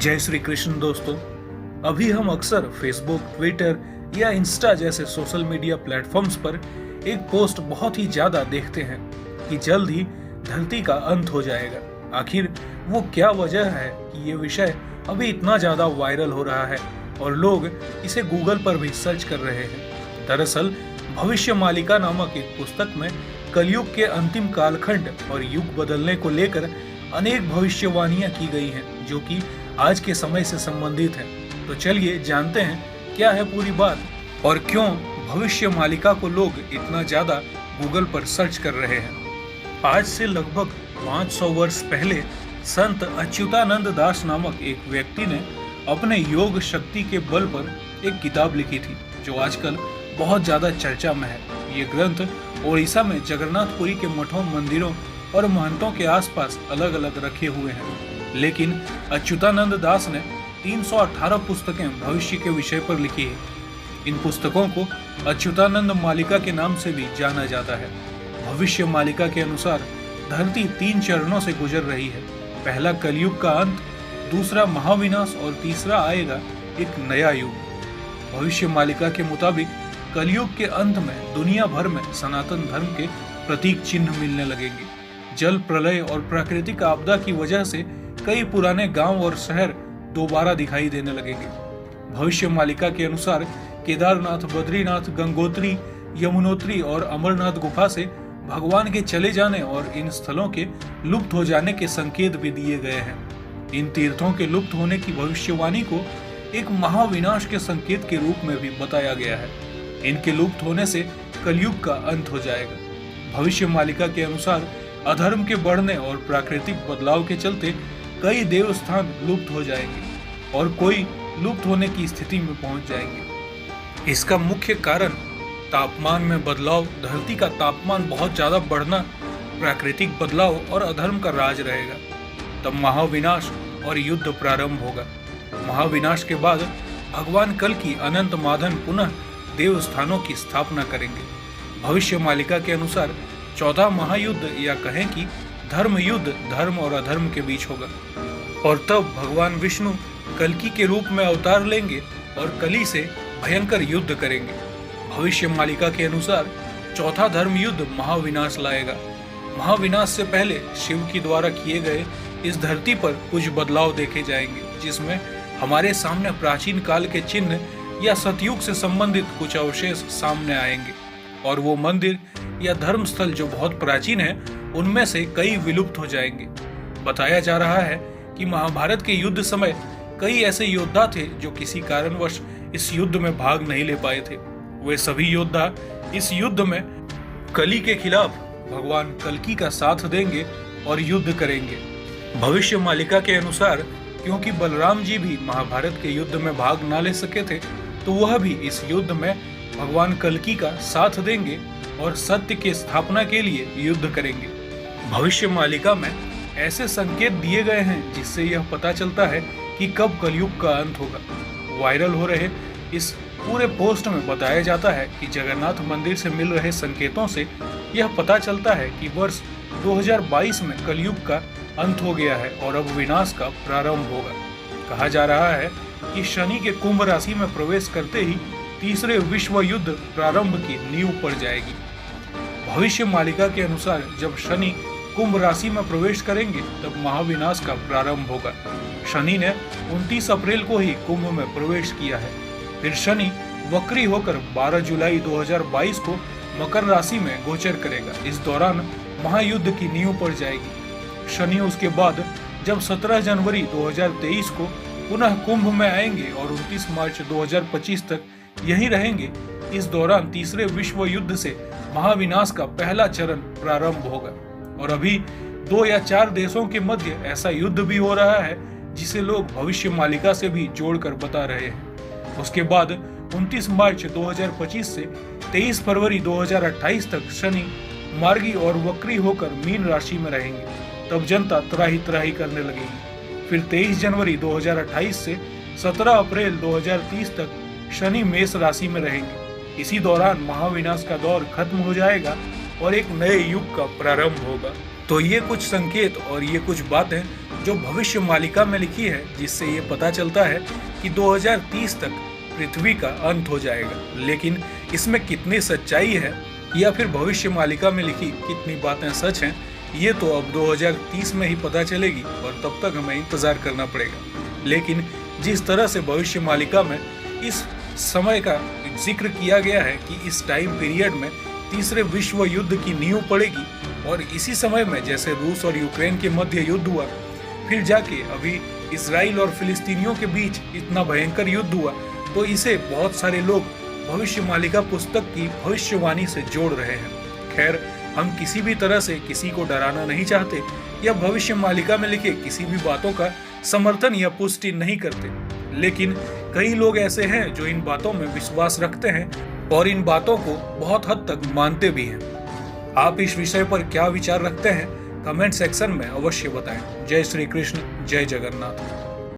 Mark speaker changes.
Speaker 1: जय श्री कृष्ण दोस्तों। अभी हम अक्सर फेसबुक, ट्विटर या इंस्टा जैसे सोशल मीडिया प्लेटफॉर्म्स पर एक पोस्ट बहुत ही ज्यादा देखते हैं कि जल्द ही धरती का अंत हो जाएगा। आखिर वो क्या वजह है कि ये विषय अभी इतना ज्यादा वायरल हो रहा है और लोग इसे गूगल पर भी सर्च कर रहे हैं। दरअसल भविष्य मालिका नामक एक पुस्तक में कलयुग के अंतिम कालखंड और युग बदलने को लेकर अनेक भविष्यवाणियां की गई हैं जो कि आज के समय से संबंधित है। तो चलिए जानते हैं क्या है पूरी बात और क्यों भविष्य मालिका को लोग इतना ज्यादा गूगल पर सर्च कर रहे हैं। आज से लगभग 500 वर्ष पहले संत अच्युतानंद दास नामक एक व्यक्ति ने अपने योग शक्ति के बल पर एक किताब लिखी थी जो आजकल बहुत ज्यादा चर्चा में है। ये ग्रंथ ओडिशा में जगन्नाथपुरी के मठों, मंदिरों और महंतों के आसपास अलग अलग रखे हुए हैं। लेकिन अच्युतानंद दास ने 318 पुस्तकें भविष्य के विषय पर लिखी है। इन पुस्तकों को अच्युतानंद मालिका के नाम से भी जाना जाता है। भविष्य मालिका के अनुसार धरती 3 चरणों से गुजर रही है। पहला कलयुग का अंत, दूसरा महाविनाश और तीसरा आएगा एक नया युग। भविष्य मालिका के मुताबिक कलयुग के अंत में दुनिया भर में सनातन धर्म के प्रतीक चिन्ह मिलने लगेंगे। जल प्रलय और प्राकृतिक आपदा की वजह से कई पुराने गांव और शहर दोबारा दिखाई देने लगेंगे। भविष्य मालिका के अनुसार केदारनाथ, बद्रीनाथ, गंगोत्री, यमुनोत्री और अमरनाथ गुफा से भगवान के चले जाने और इन स्थलों के लुप्त हो जाने के संकेत भी दिए गए हैं। इन तीर्थों के लुप्त होने की भविष्यवाणी को एक महाविनाश के संकेत के रूप में भी बताया गया है। इनके लुप्त होने से कलयुग का अंत हो जाएगा। भविष्य मालिका के अनुसार अधर्म के बढ़ने और प्राकृतिक बदलाव के चलते कई देवस्थान लुप्त हो जाएंगे और कोई लुप्त होने की स्थिति में पहुंच जाएंगे। इसका मुख्य कारण तापमान में बदलाव, धरती का तापमान बहुत ज्यादा बढ़ना, प्राकृतिक बदलाव और अधर्म का राज रहेगा। तब महाविनाश और युद्ध प्रारंभ होगा। महाविनाश के बाद भगवान कल की अनंत माधन पुनः देवस्थानों की स्थापना करेंगे। भविष्य मालिका के अनुसार चौथा महायुद्ध या कहें कि धर्म युद्ध धर्म और अधर्म के बीच होगा और तब भगवान विष्णु कल्कि के रूप में अवतार लेंगे और कली से भयंकर युद्ध करेंगे। भविष्य मालिका के अनुसार चौथा धर्म युद्ध महाविनाश लाएगा। महाविनाश से पहले शिव के द्वारा किए गए इस धरती पर कुछ बदलाव देखे जाएंगे जिसमें हमारे सामने प्राचीन काल के चिन्ह या सतयुग से संबंधित कुछ अवशेष सामने आएंगे और वो मंदिर या धर्म स्थल जो बहुत प्राचीन है उनमें से कई विलुप्त हो जाएंगे। बताया जा रहा है कि महाभारत के युद्ध समय कई ऐसे योद्धा थे जो किसी कारणवश इस युद्ध में भाग नहीं ले पाए थे। वे सभी योद्धा इस युद्ध में कली के खिलाफ भगवान कल्कि का साथ देंगे और युद्ध करेंगे। भविष्य मालिका के अनुसार क्योंकि बलराम जी भी महाभारत के युद्ध में भाग ना ले सके थे तो वह भी इस युद्ध में भगवान कल्कि का साथ देंगे और सत्य की स्थापना के लिए युद्ध करेंगे। भविष्य मालिका में ऐसे संकेत दिए गए हैं जिससे यह पता चलता है कि कब कलयुग का अंत होगा। वायरल हो रहे इस पूरे पोस्ट में बताया जाता है कि जगन्नाथ मंदिर से मिल रहे संकेतों से यह पता चलता है कि वर्ष 2022 में कलयुग का अंत हो गया है और अब विनाश का प्रारंभ होगा। कहा जा रहा है कि शनि के कुंभ राशि में प्रवेश करते ही तीसरे विश्व युद्ध प्रारंभ की नींव पड़ जाएगी। भविष्य मालिका के अनुसार जब शनि कुंभ राशि में प्रवेश करेंगे तब महाविनाश का प्रारंभ होगा। शनि ने 29 अप्रैल को ही कुंभ में प्रवेश किया है। फिर शनि वक्री होकर 12 जुलाई 2022 को मकर राशि में गोचर करेगा। इस दौरान महायुद्ध की नींव पड़ जाएगी। शनि उसके बाद जब 17 जनवरी 2023 को पुनः कुंभ में आएंगे और 29 मार्च 2025 तक यहीं रहेंगे। इस दौरान तीसरे विश्व युद्ध से महाविनाश का पहला चरण प्रारंभ होगा और अभी 2 या 4 देशों के मध्य ऐसा युद्ध भी हो रहा है जिसे लोग भविष्य मालिका से भी जोड़कर बता रहे हैं। उसके बाद 29 मार्च 2025 से 23 फरवरी 2028 तक शनि मार्गी और वक्री होकर मीन राशि में रहेंगे। तब जनता त्राही त्राही करने लगेगी। फिर 23 जनवरी 2028 से 17 अप्रैल 2030 तक शनि मेष राशि में रहेंगे। इसी दौरान महाविनाश का दौर खत्म हो जाएगा और एक नए युग का प्रारंभ होगा। तो ये कुछ संकेत और ये कुछ बातें जो भविष्य मालिका में लिखी है, जिससे ये पता चलता है कि 2030 तक पृथ्वी का अंत हो जाएगा। लेकिन इसमें कितनी सच्चाई है या फिर भविष्य मालिका में लिखी कितनी बातें सच हैं, ये तो अब 2030 में ही पता चलेगी और तब तक हमें इंतजार करना पड़ेगा। लेकिन जिस तरह से भविष्य मालिका में इस समय का जिक्र किया गया है कि इस टाइम पीरियड में तीसरे विश्व युद्ध की नींव पड़ेगी और इसी समय में जैसे रूस और यूक्रेन के मध्य युद्ध हुआ, फिर जाके अभी इजराइल और फिलिस्तीनियों के बीच इतना भयंकर युद्ध हुआ, तो इसे बहुत सारे लोग भविष्य मालिका पुस्तक की भविष्यवाणी से जोड़ रहे हैं। खैर, हम किसी भी तरह से किसी को डराना नहीं चाहते या भविष्य मालिका में लिखे किसी भी बातों का समर्थन या पुष्टि नहीं करते, लेकिन कई लोग ऐसे हैं जो इन बातों में विश्वास रखते हैं और इन बातों को बहुत हद तक मानते भी हैं। आप इस विषय पर क्या विचार रखते हैं? कमेंट सेक्शन में अवश्य बताएं। जय श्री कृष्ण, जय जगन्नाथ।